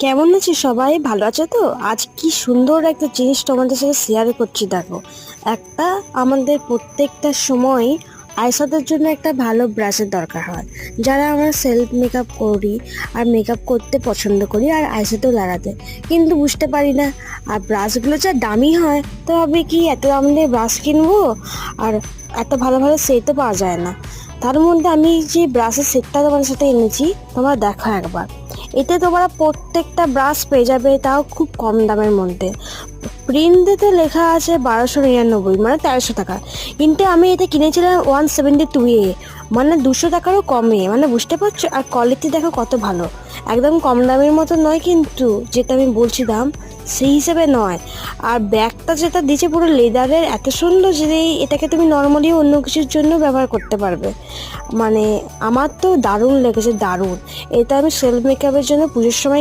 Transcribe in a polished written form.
কেমন আছে সবাই? ভালো আছো তো? আজ কি সুন্দর একটা জিনিস তোমাদের সাথে শেয়ার করছি, দেখো। একটা আমাদের প্রত্যেকটা সময় আইশ্যাডোর জন্য একটা ভালো ব্রাশের দরকার হয়। যারা আমরা সেলফ মেকআপ করি আর মেকআপ করতে পছন্দ করি আর আইশ্যাডো লাগাতে, কিন্তু বুঝতে পারি না। আর ব্রাশগুলো যা দামি হয়, তো ভাবে কি এত দাম দিয়ে ব্রাশ কিনবো, আর এত ভালো ভালো সেটও পাওয়া যায় না। তার মধ্যে আমি যে ব্রাশের সেটটা তোমাদের সাথে এনেছি, তোমরা দেখো একবার। এতে তোমরা প্রত্যেকটা ব্রাশ পেয়ে যাবে, তাও খুব কম দামের মধ্যে। প্রিন্টেতে লেখা আছে 1299, মানে 1300 টাকা। কিন্তু আমি এটা কিনেছিলাম 172 মানে 200 টাকারও কমে। মানে বুঝতে পারছো? আর কোয়ালিটি দেখো কত ভালো। একদম কম দামের মতো নয়, কিন্তু যেটা আমি বলছি দাম সেই হিসেবে নয়। আর ব্যাগটা যেটা দিয়েছে পুরো লেদারের, এত সুন্দর যে এটাকে তুমি নর্মালি অন্য কিছুর জন্য ব্যবহার করতে পারবে। মানে আমার তো দারুণ লেগেছে, দারুণ। এটা আমি সেলফ মেকআপের জন্য পুজোর সময়